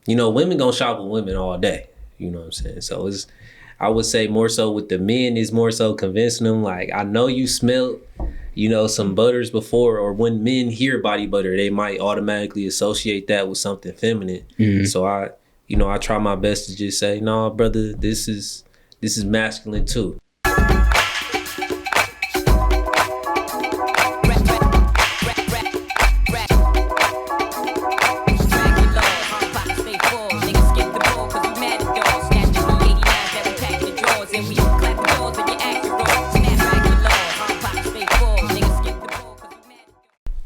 women gonna shop with women all day. You know what I'm saying? So I would say more so with the men is more so convincing them, like, I know you smelled, some butters before, or when men hear body butter, they might automatically associate that with something feminine. Mm-hmm. So I try my best to just say, no, brother, this is masculine too.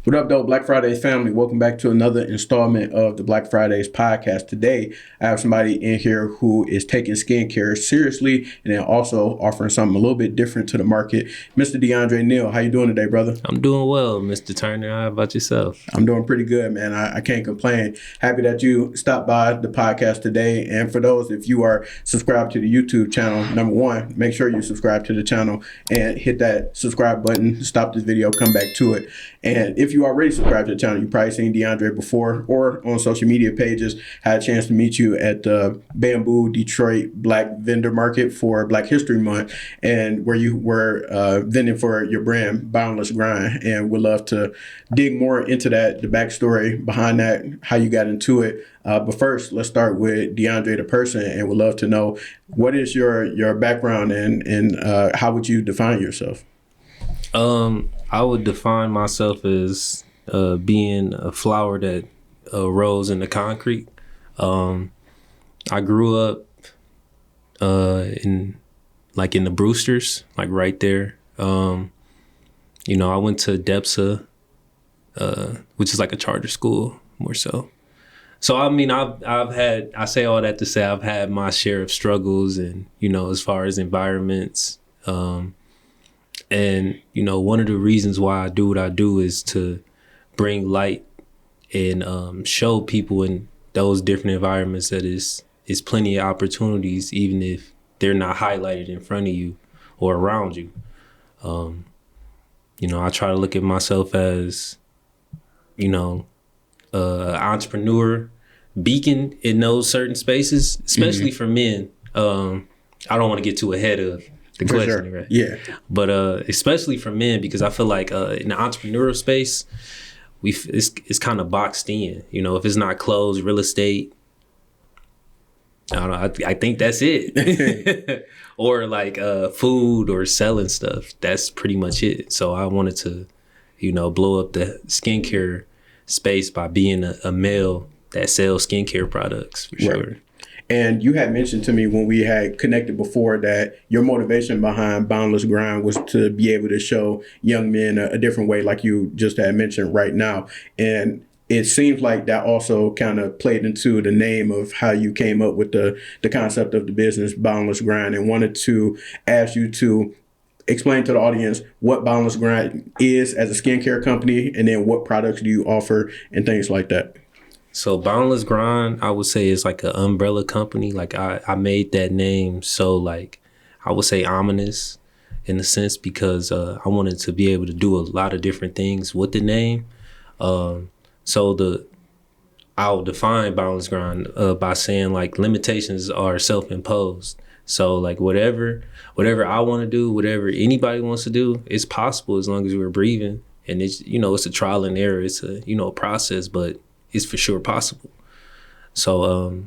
What up, though, Black Fridays family? Welcome back to another installment of the Black Fridays podcast. Today, I have somebody in here who is taking skincare seriously and then also offering something a little bit different to the market. Mr. Deandre Neal, how you doing today, brother? I'm doing well, Mr. Turner. How about yourself? I'm doing pretty good, man. I can't complain. Happy that you stopped by the podcast today. And for those, if you are subscribed to the YouTube channel, number one, make sure you subscribe to the channel and hit that subscribe button. Stop this video, come back to it. And if you already subscribed to the channel, you've probably seen Deandre before or on social media pages. Had a chance to meet you at the Bamboo Detroit Black Vendor Market for Black History Month, and where you were vending for your brand, Boundless Grind. And we'd love to dig more into that, the backstory behind that, how you got into it. But first, let's start with Deandre the person, and we'd love to know, what is your background and how would you define yourself? I would define myself as being a flower that rose in the concrete. I grew up in the Brewsters, like right there. I went to DEPSA, which is like a charter school, more so. So I mean, I say all that to say I've had my share of struggles, and as far as environments. And, one of the reasons why I do what I do is to bring light and show people in those different environments that is plenty of opportunities, even if they're not highlighted in front of you or around you. I try to look at myself as, entrepreneur beacon in those certain spaces, especially for men. I don't want to get too ahead of the question, sure. Right? Yeah. But especially for men, because I feel like in the entrepreneurial space, it's kind of boxed in. If it's not clothes, real estate, I don't know. I think that's it. Or like food or selling stuff. That's pretty much it. So I wanted to, blow up the skincare space by being a male that sells skincare products, for sure. Right. And you had mentioned to me when we had connected before that your motivation behind Boundless Grind was to be able to show young men a different way, like you just had mentioned right now. And it seems like that also kind of played into the name of how you came up with the concept of the business, Boundless Grind, and wanted to ask you to explain to the audience what Boundless Grind is as a skincare company, and then what products do you offer and things like that. So Boundless Grind, I would say, is like an umbrella company. Like I made that name so, like, I would say ominous in a sense, because I wanted to be able to do a lot of different things with the name. I'll define Boundless Grind by saying, like, limitations are self-imposed. So like whatever I want to do, whatever anybody wants to do, it's possible as long as we're breathing. And it's, it's a trial and error. It's a, a process, but it's for sure possible. So,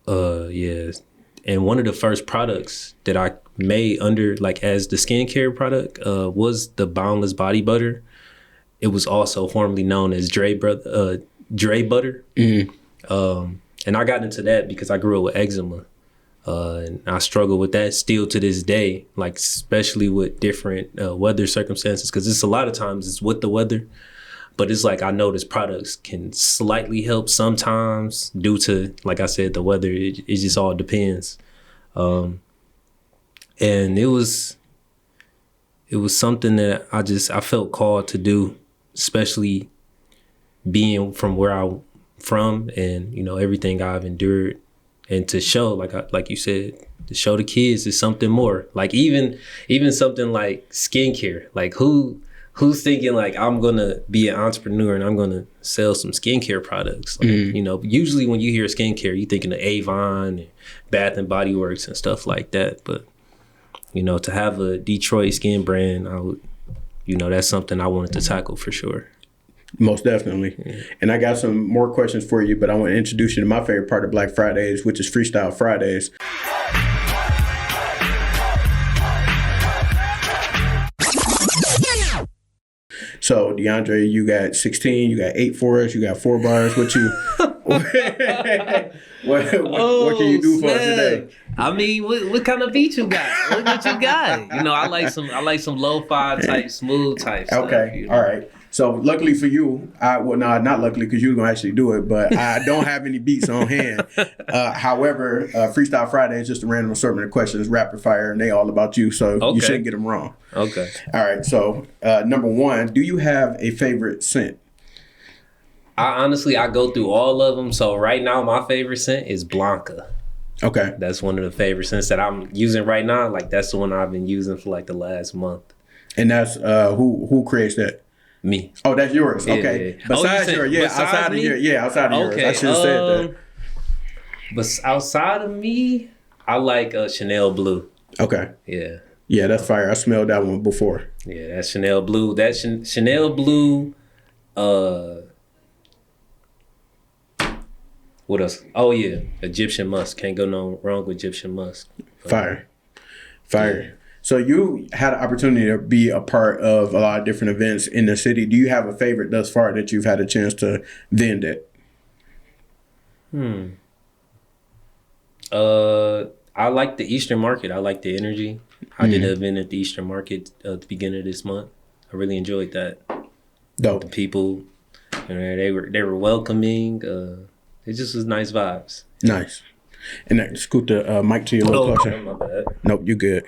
yeah. And one of the first products that I made under, like, as the skincare product was the Boundless Body Butter. It was also formerly known as Dre Butter. Mm-hmm. And I got into that because I grew up with eczema. And I struggle with that still to this day, like, especially with different weather circumstances, because it's a lot of times it's with the weather. But it's like, I know this products can slightly help sometimes due to, like I said, the weather. It just all depends. And it was something that I felt called to do, especially being from where I'm from and, everything I've endured, and to show, like you said, to show the kids is something more. Like even something like skincare, like who who's thinking like I'm gonna be an entrepreneur and I'm gonna sell some skincare products? Like, you know, usually when you hear skincare, you thinking of Avon and Bath and Body Works and stuff like that. But you know, to have a Detroit skin brand, I would, you know, that's something I wanted to tackle for sure. Most definitely. Yeah. And I got some more questions for you, but I want to introduce you to my favorite part of Black Fridays, which is Freestyle Fridays. So, Deandre, you got 16, you got 8 for us, you got 4 bars. What you what can you do for us today? I mean, what kind of beat you got? What you got? You know, I like some lo-fi type, smooth type stuff. Okay, you know? All right. So luckily for you, not luckily because you're gonna actually do it, but I don't have any beats on hand. However, Freestyle Friday is just a random assortment of questions, rapid fire, and they all about you, so you shouldn't get them wrong. Okay. All right. So number 1, do you have a favorite scent? I go through all of them. So right now, my favorite scent is Blanca. Okay. That's one of the favorite scents that I'm using right now. Like that's the one I've been using for like the last month. And that's who creates that? Me. Oh, that's yours. Yeah, okay. Yeah. Besides yours, outside of yours. I should have said that. But outside of me, I like Chanel Blue. Okay. Yeah. Yeah, that's fire. I smelled that one before. Yeah, that's Chanel Blue. That's Chanel Blue. What else? Oh yeah, Egyptian Musk. Can't go no wrong with Egyptian Musk. Fire. Yeah. So you had an opportunity to be a part of a lot of different events in the city. Do you have a favorite thus far that you've had a chance to vend at? I like the Eastern Market. I like the energy. I did an event at the Eastern Market at the beginning of this month. I really enjoyed that. Dope. The people, you know, they were welcoming. It just was nice vibes. Nice. And scoot the mic to your little closer. My bad. Nope, you good.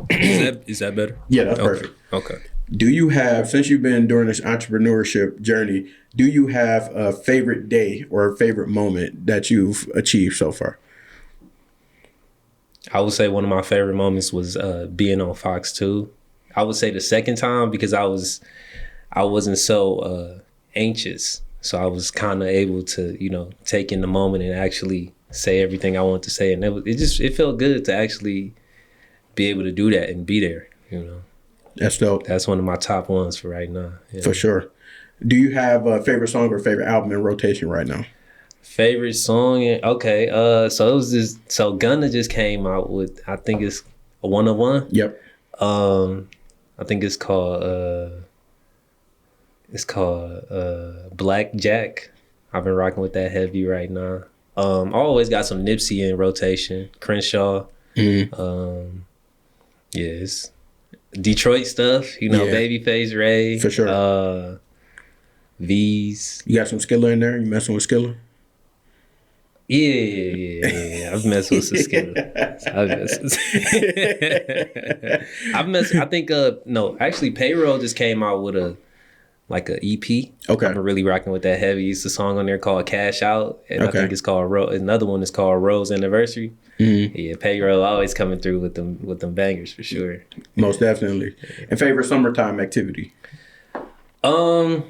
Is that better? Yeah, that's perfect. Okay. Do you have, since you've been during this entrepreneurship journey, do you have a favorite day or a favorite moment that you've achieved so far? I would say one of my favorite moments was being on Fox 2. I would say the second time because I wasn't so anxious. So I was kind of able to, you know, take in the moment and actually say everything I wanted to say. And it felt good to actually be able to do that and be there, you know. That's dope. That's one of my top ones for right now. Yeah. For sure. Do you have a favorite song or favorite album in rotation right now? Favorite song? Okay. So it was just, so Gunna just came out with, I think it's a 101. Yep. I think it's called Black Jack. I've been rocking with that heavy right now. I always got some Nipsey in rotation. Crenshaw. Yes. Detroit stuff, you know, Babyface Ray. For sure. V's. You got some Skiller in there? You messing with Skiller? Yeah. I've messed with some Skiller. Actually Payroll just came out with a EP. Okay. I've been really rocking with that heavy. It's a song on there called Cash Out. And I think it's called another one is called Rose Anniversary. Yeah, Payroll always coming through with them bangers for sure. Most definitely. And favorite summertime activity? Go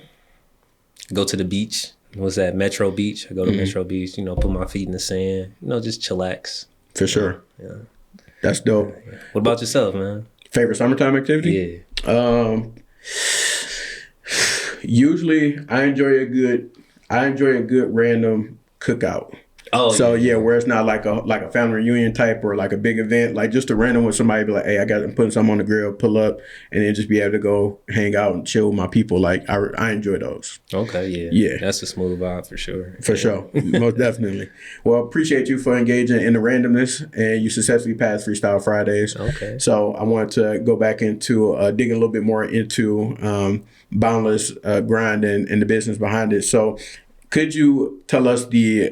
to the beach. What's that? Metro Beach. I go to Metro Beach, you know, put my feet in the sand, you know, just chillax. For sure. Yeah. That's dope. Yeah. What about yourself, man? Favorite summertime activity? Yeah. Usually I enjoy a good random cookout. Oh, so where it's not like a family reunion type or like a big event, like just a random with somebody be like, hey, I got to put something on the grill, pull up, and then just be able to go hang out and chill with my people. Like I enjoy those. Okay, yeah, that's a smooth vibe for sure. For sure, most definitely. Well, appreciate you for engaging in the randomness, and you successfully passed Freestyle Fridays. Okay. So I wanted to go back into digging a little bit more into Boundless Grind and the business behind it. So, could you tell us the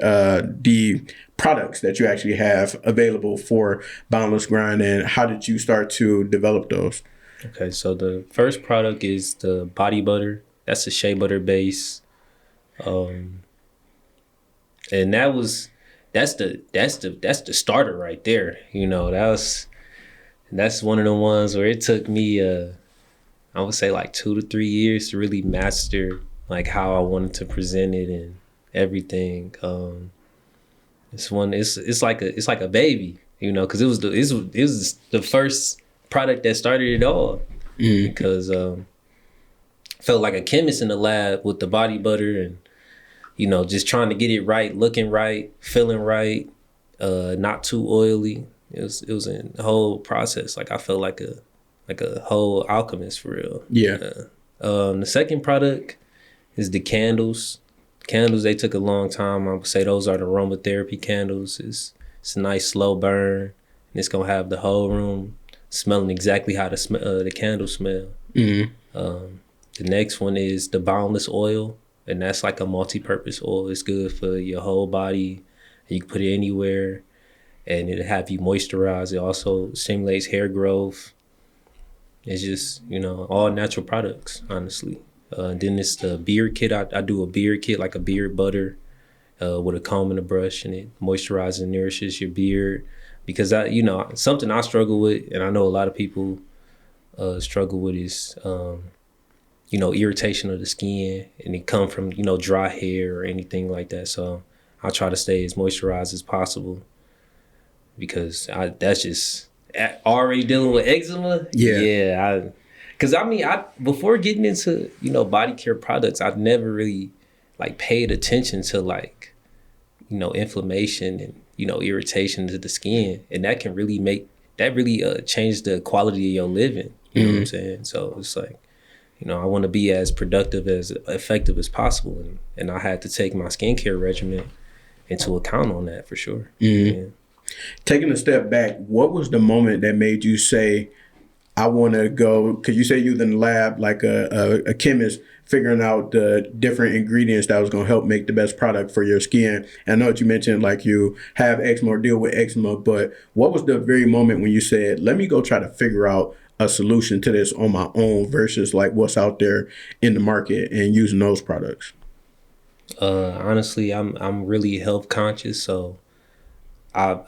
products that you actually have available for Boundless Grind, and how did you start to develop those? Okay, so the first product is the body butter. That's a shea butter base, and that's the starter right there. You know, that's one of the ones where it took me. I would say like 2 to 3 years to really master like how I wanted to present it and everything. It's like a baby, you know, because it was the first product that started it all. Because felt like a chemist in the lab with the body butter and, you know, just trying to get it right, looking right, feeling right, not too oily. It was a whole process. Like I felt like a whole alchemist for real. Yeah. The second product is the candles. Candles, they took a long time. I would say those are the aromatherapy candles. It's a nice slow burn. And it's gonna have the whole room smelling exactly how the candles smell. The next one is the Boundless oil, and that's like a multi-purpose oil. It's good for your whole body. You can put it anywhere, and it'll have you moisturize. It also stimulates hair growth. It's just, you know, all natural products, honestly. Then it's the beard kit. I do a beard kit, like a beard butter with a comb and a brush, and it moisturizes and nourishes your beard. Because something I struggle with, and I know a lot of people struggle with, is irritation of the skin, and it come from, dry hair or anything like that. So I try to stay as moisturized as possible because that's just already dealing with eczema. Yeah. Because before getting into, body care products, I've never really like paid attention to inflammation and, irritation to the skin. And that can really change the quality of your living. You know what I'm saying? So it's like, I want to be as productive, as effective as possible. And I had to take my skincare regimen into account on that for sure. Yeah. Taking a step back, what was the moment that made you say, I want to go, because you say you was in the lab like a chemist figuring out the different ingredients that was going to help make the best product for your skin. And I know that you mentioned like you have eczema or deal with eczema, but what was the very moment when you said, let me go try to figure out a solution to this on my own versus like what's out there in the market and using those products? Honestly, I'm really health conscious, so I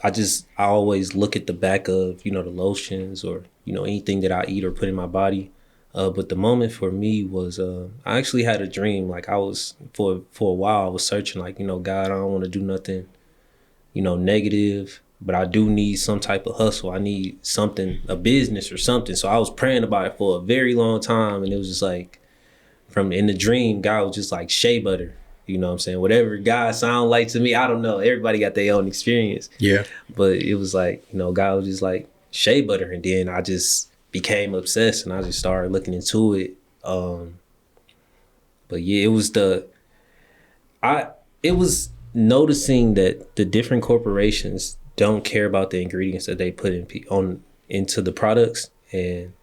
always look at the back of, the lotions or, anything that I eat or put in my body. But the moment for me was, I actually had a dream. Like I was, for a while, I was searching like, God, I don't want to do nothing, negative, but I do need some type of hustle. I need something, a business or something. So I was praying about it for a very long time. And it was just like, in the dream, God was just like shea butter. You know what I'm saying? Whatever God sound like to me, I don't know. Everybody got their own experience. Yeah. But it was like, God was just like shea butter. And then I just became obsessed and I just started looking into it. But yeah, it was noticing that the different corporations don't care about the ingredients that they put into the products. And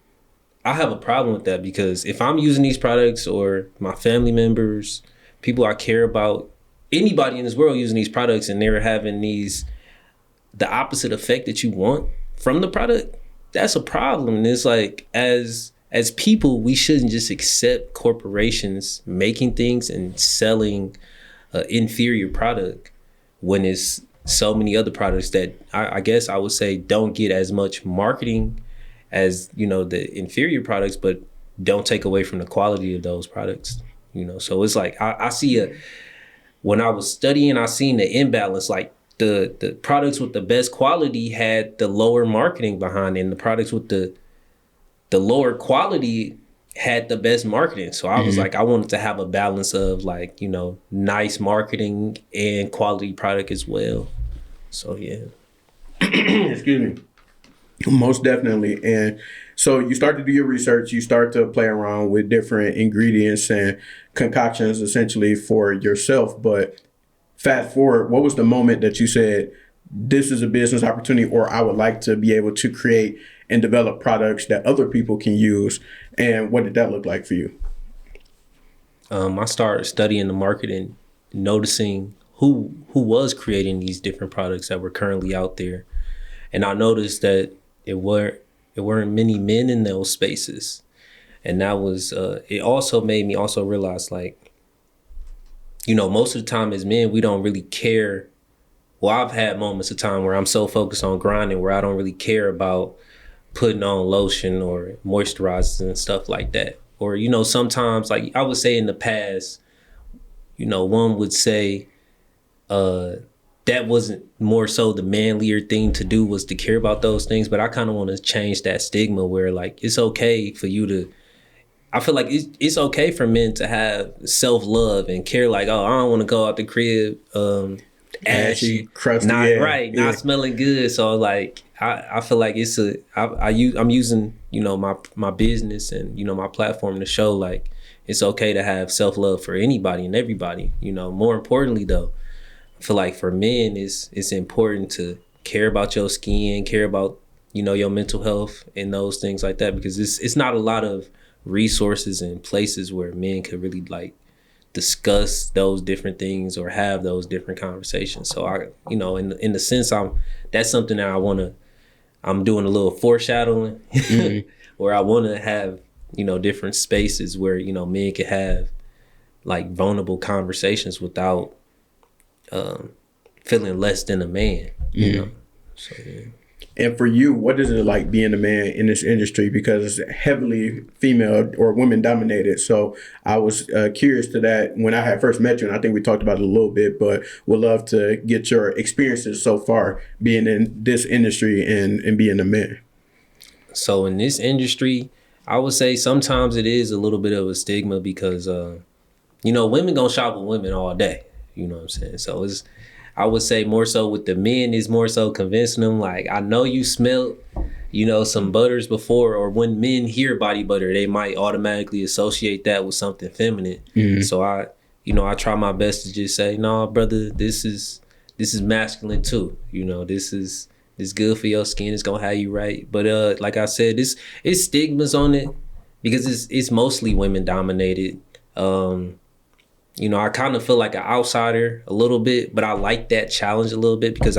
I have a problem with that because if I'm using these products or my family members, people I care about, anybody in this world using these products and they're having the opposite effect that you want from the product, that's a problem. And it's like, as people, we shouldn't just accept corporations making things and selling an inferior product when it's so many other products that I guess I would say don't get as much marketing as, the inferior products, but don't take away from the quality of those products. So it's like I see when I was studying, I seen the imbalance. Like the products with the best quality had the lower marketing behind it, and the products with the lower quality had the best marketing. So I was like, I wanted to have a balance of like, nice marketing and quality product as well. So yeah. Excuse me. Most definitely. And so you start to do your research, you start to play around with different ingredients and concoctions essentially for yourself. But fast forward, what was the moment that you said, this is a business opportunity, or I would like to be able to create and develop products that other people can use? And what did that look like for you? I started studying the market and noticing who was creating these different products that were currently out there. And I noticed that there weren't many men in those spaces. And that was, it also made me also realize like, most of the time as men, we don't really care. Well, I've had moments of time where I'm so focused on grinding where I don't really care about putting on lotion or moisturizers and stuff like that. Or, sometimes, like I would say in the past, one would say that wasn't more so the manlier thing to do, was to care about those things. But I kind of want to change that stigma where, like, it's okay for you to, I feel like it's okay for men to have self-love and care, like, oh, I don't want to go out the crib ashy, crusty, not smelling good. So, like, I feel like I'm using, my business and, my platform to show, like, it's okay to have self-love for anybody and everybody. More importantly, though, I feel like for men, it's important to care about your skin, care about, your mental health and those things like that, because it's not a lot of resources and places where men could really, like, discuss those different things or have those different conversations. So I, in the sense, that's something that I'm doing a little foreshadowing where I want to have, different spaces where, men can have, like, vulnerable conversations without feeling less than a man, So, yeah. And for you, what is it like being a man in this industry? Because it's heavily female or women dominated. So I was curious to that when I had first met you, and I think we talked about it a little bit, but would love to get your experiences so far being in this industry and being a man. So in this industry, I would say sometimes it is a little bit of a stigma because, women gonna shop with women all day. You know what I'm saying? So I would say more so with the men is more so convincing them, like, I know you smelled, some butters before, or when men hear body butter, they might automatically associate that with something feminine. Mm-hmm. So I try my best to just say, no, brother, this is masculine too. This is good for your skin. It's gonna have you right. But like I said, it's stigmas on it because it's mostly women dominated. I kind of feel like an outsider a little bit, but I like that challenge a little bit because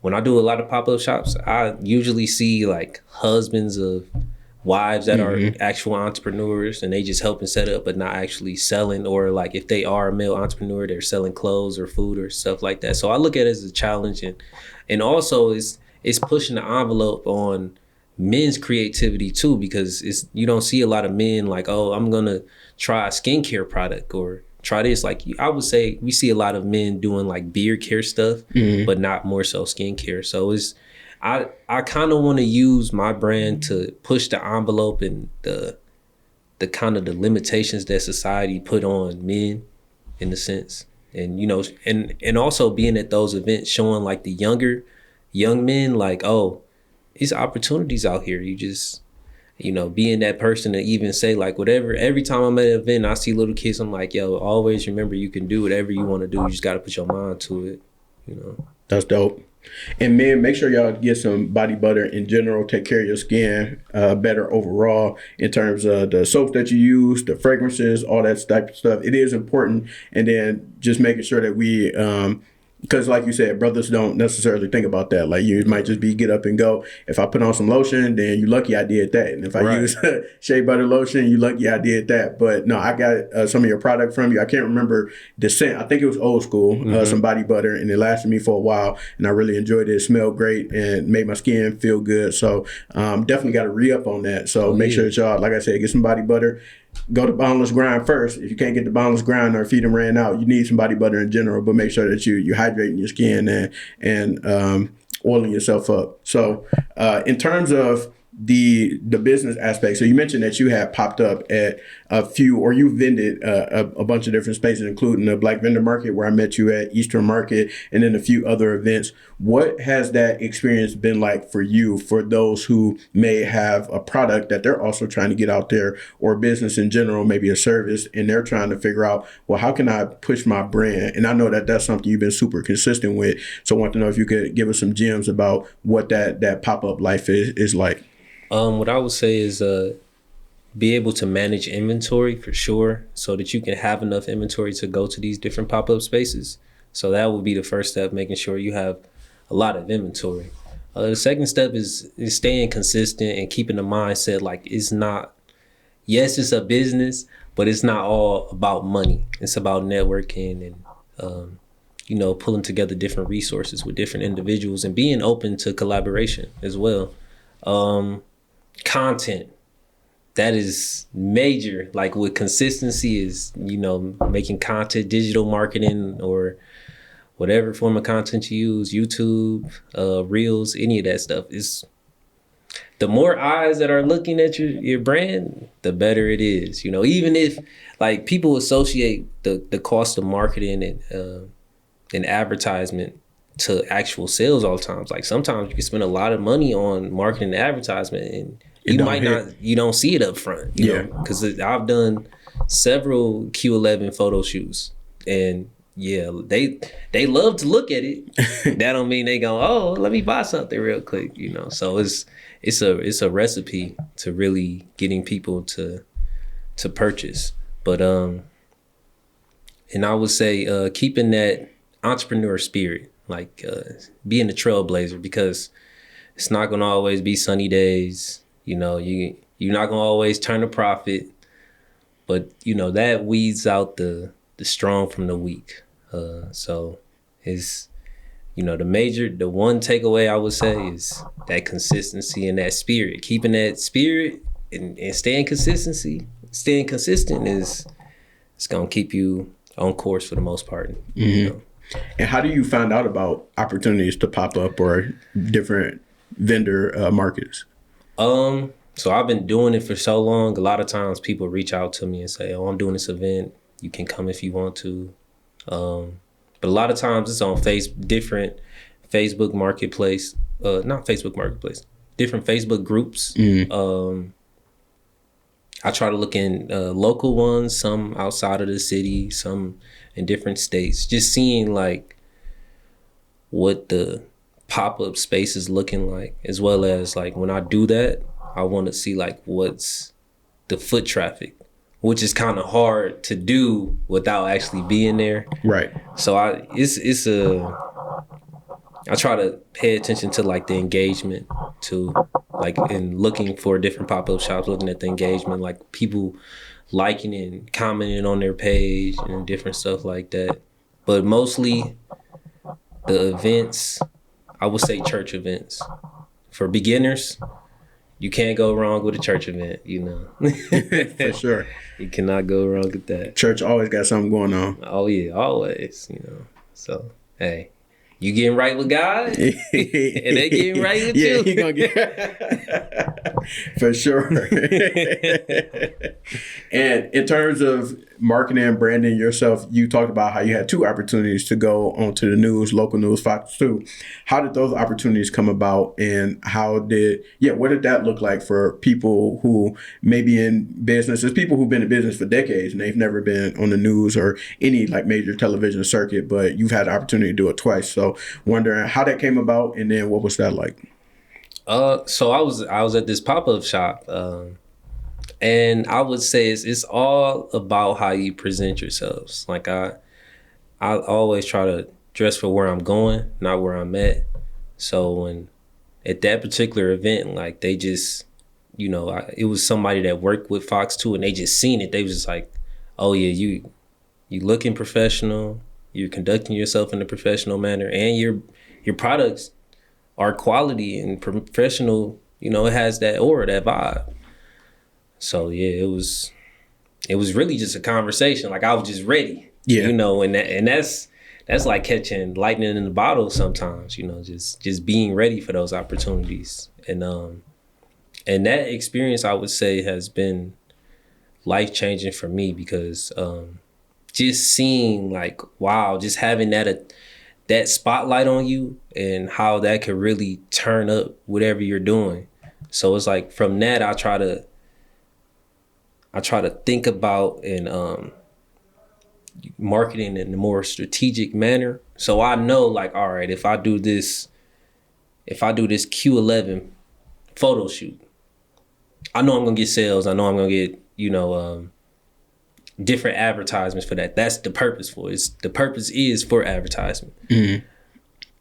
when I do a lot of pop-up shops, I usually see, like, husbands of wives that are actual entrepreneurs and they just helping set up but not actually selling, or, like, if they are a male entrepreneur, they're selling clothes or food or stuff like that. So I look at it as a challenge, and also it's pushing the envelope on men's creativity too, because you don't see a lot of men like, oh, I'm gonna try a skincare product or try this. Like, I would say we see a lot of men doing, like, beard care stuff, but not more so skincare. So I kind of want to use my brand to push the envelope and the kind of the limitations that society put on men, in a sense. And, and also being at those events, showing, like, the young men, like, oh, these opportunities out here. You just, being that person to even say, like, whatever, every time I'm at an event, I see little kids, I'm like, yo, always remember you can do whatever you want to do. You just got to put your mind to it, That's dope. And men, make sure y'all get some body butter in general. Take care of your skin better overall in terms of the soaps that you use, the fragrances, all that type of stuff. It is important. And then just making sure that we because, like you said, brothers don't necessarily think about that. Like, you might just be get up and go. If I put on some lotion, then you lucky I did that. And if I use shea butter lotion, you lucky I did that. But no, I got some of your product from you. I can't remember the scent. I think it was old school, some body butter, and it lasted me for a while. And I really enjoyed it. It smelled great and made my skin feel good. So definitely got to re-up on that. So make sure that y'all, like I said, get some body butter. Go to Boundless Grind first. If you can't get the Boundless Grind or if you done ran out, you need some body butter in general, but make sure that you hydrating your skin and oiling yourself up. So in terms of the business aspect, so you mentioned that you had popped up at a few, or you vended a bunch of different spaces, including the Black Vendor Market where I met you at, Eastern Market, and then a few other events. What has that experience been like for you, for those who may have a product that they're also trying to get out there, or business in general, maybe a service, and they're trying to figure out, well, how can I push my brand? And I know that that's something you've been super consistent with. So I want to know if you could give us some gems about what that pop-up life is like. What I would say is be able to manage inventory for sure, so that you can have enough inventory to go to these different pop-up spaces. So that would be the first step, making sure you have a lot of inventory. The second step is staying consistent and keeping the mindset like it's not, yes, it's a business, but it's not all about money. It's about networking and pulling together different resources with different individuals and being open to collaboration as well. Content. That is major. Like with consistency is, making content, digital marketing, or whatever form of content you use, YouTube, Reels, any of that stuff. Is the more eyes that are looking at your brand, the better it is. Even if like people associate the cost of marketing and advertisement to actual sales all the time. Like sometimes you can spend a lot of money on marketing and advertisement and you don't see it up front, because I've done several Q11 photo shoots, and they love to look at it. That don't mean they go, oh, let me buy something real quick, So it's a recipe to really getting people to purchase. But and I would say keeping that entrepreneur spirit, like being a trailblazer, because it's not gonna always be sunny days. You're not gonna always turn a profit, but that weeds out the strong from the weak. So it's the one takeaway I would say is that consistency and that spirit. Keeping that spirit and staying consistent is it's gonna keep you on course for the most part. Mm-hmm. And how do you find out about opportunities to pop up or different vendor markets? So I've been doing it for so long. A lot of times people reach out to me and say, oh, I'm doing this event. You can come if you want to. But a lot of times it's on different Facebook marketplace, not Facebook marketplace, different Facebook groups. Mm-hmm. I try to look in local ones, some outside of the city, some in different states, just seeing like what the pop-up space is looking like, as well as like when I do that, I want to see like what's the foot traffic, which is kind of hard to do without actually being there. Right. So I try to pay attention to like the engagement too, like in looking for different pop-up shops, looking at the engagement, like people liking and commenting on their page and different stuff like that. But mostly the events, I would say church events. For beginners, you can't go wrong with a church event, For sure. You cannot go wrong with that. Church always got something going on. Oh yeah, always, So, hey, you getting right with God, and they getting right with you. Yeah, you gonna get for sure. And in terms of marketing and branding yourself, you talked about how you had 2 opportunities to go onto the news, local news, Fox 2. How did those opportunities come about, and what did that look like for people who may be in business? There's people who've been in business for decades and they've never been on the news or any like major television circuit, but you've had the opportunity to do it twice. So wondering how that came about, and then what was that like? So I was at this pop-up shop, and I would say it's all about how you present yourselves. Like I always try to dress for where I'm going, not where I'm at. So when at that particular event, like they just, it was somebody that worked with Fox 2, and they just seen it. They was just like, oh yeah, you looking professional, you're conducting yourself in a professional manner, and your products are quality and professional. It has that aura, that vibe. So yeah, it was really just a conversation. Like I was just ready. Yeah. And that's like catching lightning in the bottle sometimes, just being ready for those opportunities. And that experience, I would say, has been life-changing for me, because just seeing like, wow, just having that spotlight on you and how that could really turn up whatever you're doing. So it's like from that, I try to think about and marketing in a more strategic manner. So I know like, all right, if I do this Q11 photo shoot, I know I'm gonna get sales. I know I'm gonna get, different advertisements for that. That's the purpose for it. The purpose is for advertisement. Mm-hmm.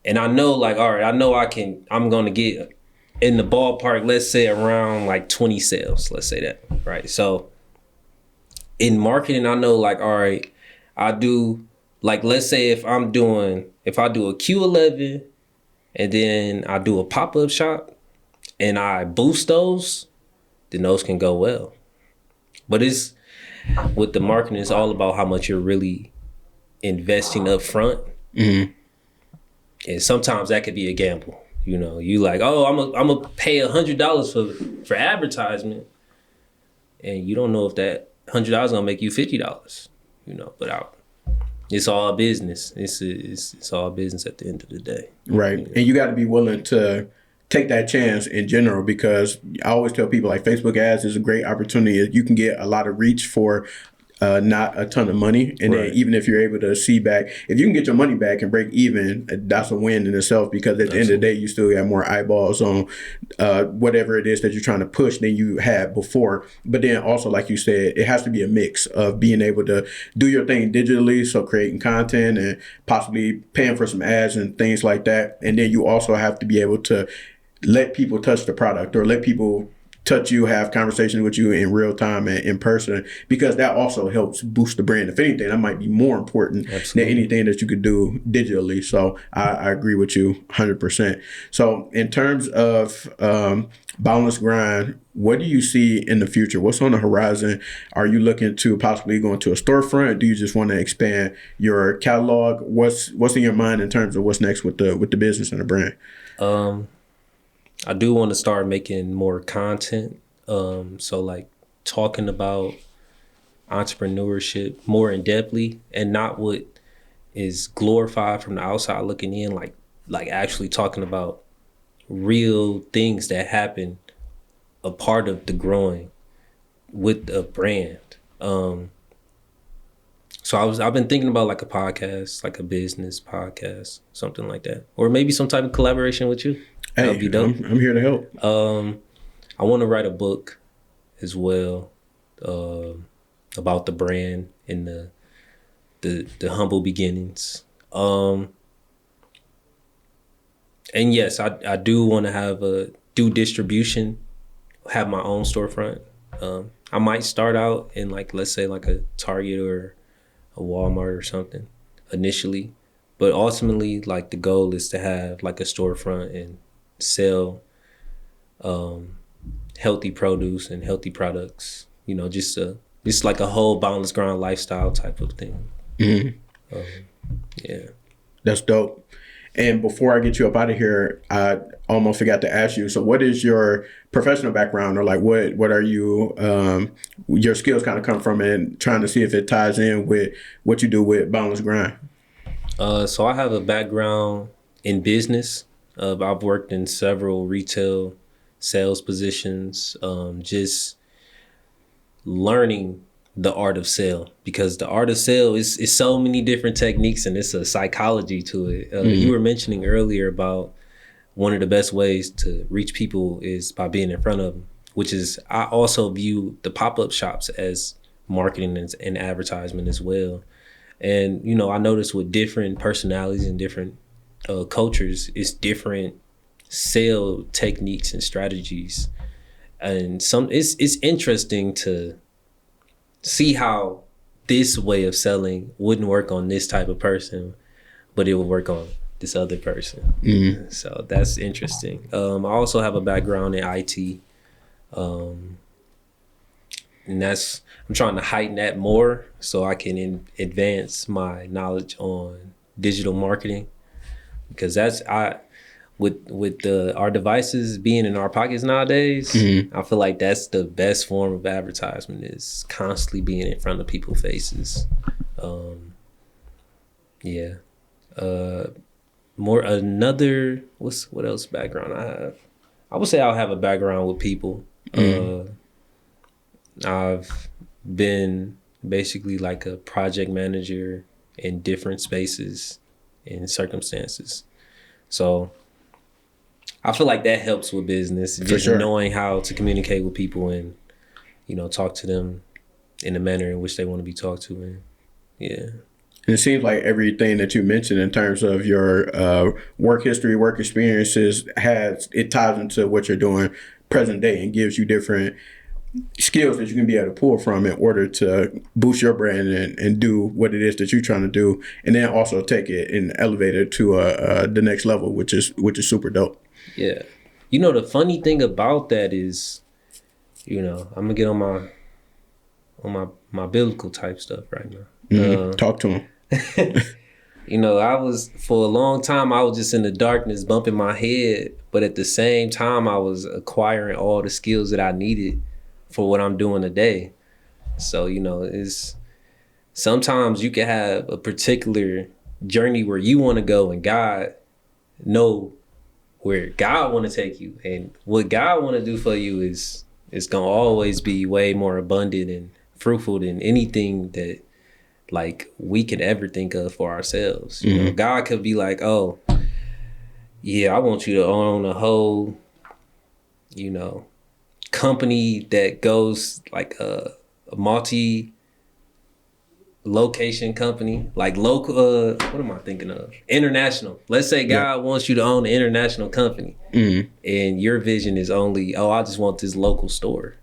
And I know like, all right, I know I'm gonna get in the ballpark, let's say around like 20 sales, let's say that, right? So in marketing, I know like, all right, I do like, let's say if I do a Q11 and then I do a pop-up shop and I boost those, then those can go well. But it's with the marketing, it's all about how much you're really investing up front. Mm-hmm. And sometimes that could be a gamble. You know, you like, oh, I'm gonna pay $100 for advertisement, and you don't know if that $100 gonna make you $50. You know, but it's all business. It's all business at the end of the day. Right, you know? And you got to be willing to take that chance in general, because I always tell people like Facebook ads is a great opportunity. You can get a lot of reach for not a ton of money. And then even if you're able to see back, if you can get your money back and break even, that's a win in itself, because at the end of the day, you still got more eyeballs on whatever it is that you're trying to push than you had before. But then also, like you said, it has to be a mix of being able to do your thing digitally, so creating content and possibly paying for some ads and things like that. And then you also have to be able to let people touch the product, or let people touch you, have conversations with you in real time and in person, because that also helps boost the brand. If anything, that might be more important than anything that you could do digitally. So I agree with you 100%. So in terms of Boundless Grind, what do you see in the future? What's on the horizon? Are you looking to possibly go into a storefront? Do you just want to expand your catalog? What's in your mind in terms of what's next with the business and the brand? I do want to start making more content. So like talking about entrepreneurship more in depthly, and not what is glorified from the outside looking in, like actually talking about real things that happen a part of the growing with a brand. So I've been thinking about like a podcast, like a business podcast, something like that, or maybe some type of collaboration with you. Hey, I'm here to help. I want to write a book as well, about the brand and the humble beginnings. And yes, I do want to do distribution, have my own storefront. I might start out in like, let's say like a Target or a Walmart or something initially, but ultimately like the goal is to have like a storefront and sell healthy produce and healthy products, you know, just like a whole Boundless Grind lifestyle type of thing. Mm-hmm. Yeah, that's dope. And before I get you up out of here, I almost forgot to ask you, so what is your professional background, or like what are you your skills kind of come from, and trying to see if it ties in with what you do with Boundless Grind? So I have a background in business. I've worked in several retail sales positions, just learning the art of sale, because the art of sale is so many different techniques, and it's a psychology to it. You were mentioning earlier about one of the best ways to reach people is by being in front of them, which is, I also view the pop-up shops as marketing and advertisement as well. And, you know, I noticed with different personalities and different cultures, it's different sale techniques and strategies. And it's interesting to see how this way of selling wouldn't work on this type of person, but it will work on this other person. Mm-hmm. So that's interesting. I also have a background in IT. And I'm trying to heighten that more so I can advance my knowledge on digital marketing, because with our devices being in our pockets nowadays, I feel like that's the best form of advertisement, is constantly being in front of people's faces. What else background I have? I would say I'll have a background with people. I've been basically like a project manager in different spaces and circumstances. So I feel like that helps with business, just knowing how to communicate with people and, you know, talk to them in the manner in which they want to be talked to. And yeah. And it seems like everything that you mentioned in terms of your work history, work experiences, it ties into what you're doing present day and gives you different skills that you can be able to pull from in order to boost your brand and do what it is that you're trying to do, and then also take it and elevate it to the next level, which is super dope. Yeah. You know, the funny thing about that is, you know, I'm gonna get on my biblical type stuff right now. Talk to him. You know, for a long time, I was just in the darkness bumping my head, but at the same time, I was acquiring all the skills that I needed for what I'm doing today. So, you know, sometimes you can have a particular journey where you want to go, and God know where God want to take you, and what God want to do for you is gonna always be way more abundant and fruitful than anything that like we could ever think of for ourselves. You know, God could be like, oh yeah, I want you to own a whole, you know, company that goes like a multi location company, like local, what am I thinking of? International. Let's say God wants you to own an international company, and your vision is only, oh, I just want this local store.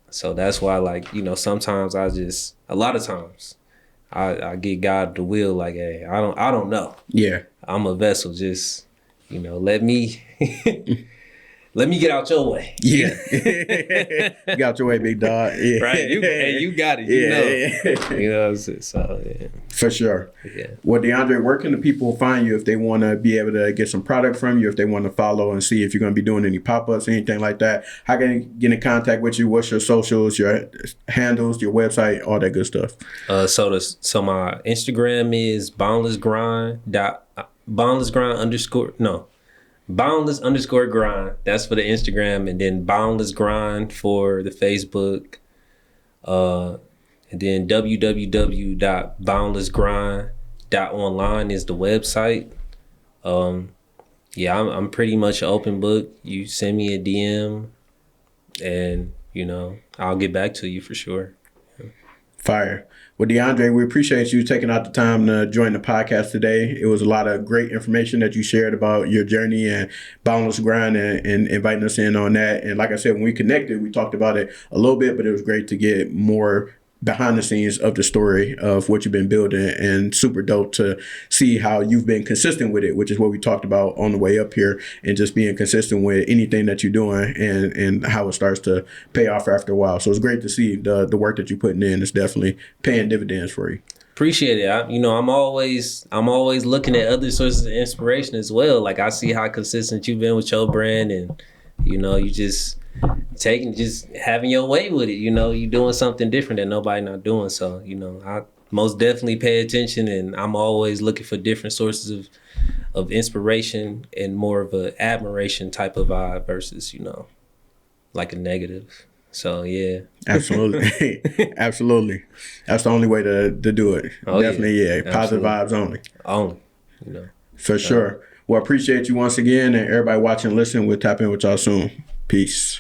So that's why, like, you know, sometimes a lot of times I get God the will, like, hey, I don't know. Yeah. I'm a vessel, just, you know, let me get out your way. Yeah. Get out your way, big dog. Yeah. Right. You got it. You know. You know, so yeah. For sure. Yeah. Well, Deandre, where can the people find you if they want to be able to get some product from you, if they want to follow and see if you're going to be doing any pop-ups, anything like that? How can they get in contact with you? What's your socials, your handles, your website, all that good stuff? So my Instagram is boundless_grind. That's for the Instagram, and then Boundless Grind for the Facebook. And then www.boundlessgrind.online is the website. Yeah, I'm pretty much an open book. You send me a DM, and you know, I'll get back to you for sure. Fire. Well, Deandre, we appreciate you taking out the time to join the podcast today. It was a lot of great information that you shared about your journey and Boundless Grind and inviting us in on that. And like I said, when we connected, we talked about it a little bit, but it was great to get more behind the scenes of the story of what you've been building, and super dope to see how you've been consistent with it, which is what we talked about on the way up here, and just being consistent with anything that you're doing and how it starts to pay off after a while. So it's great to see the work that you're putting in is definitely paying dividends for you. Appreciate it. I'm always looking at other sources of inspiration as well. Like, I see how consistent you've been with your brand, and you know, you just having your way with it. You know, you're doing something different that nobody not doing. So, you know, I most definitely pay attention, and I'm always looking for different sources of inspiration and more of a admiration type of vibe versus, you know, like a negative. So yeah. Absolutely. Absolutely. That's the only way to do it. Oh, definitely, yeah. Positive vibes only. Only, you know. For sure. Well, I appreciate you once again, and everybody watching and listening. We'll tap in with y'all soon. Peace.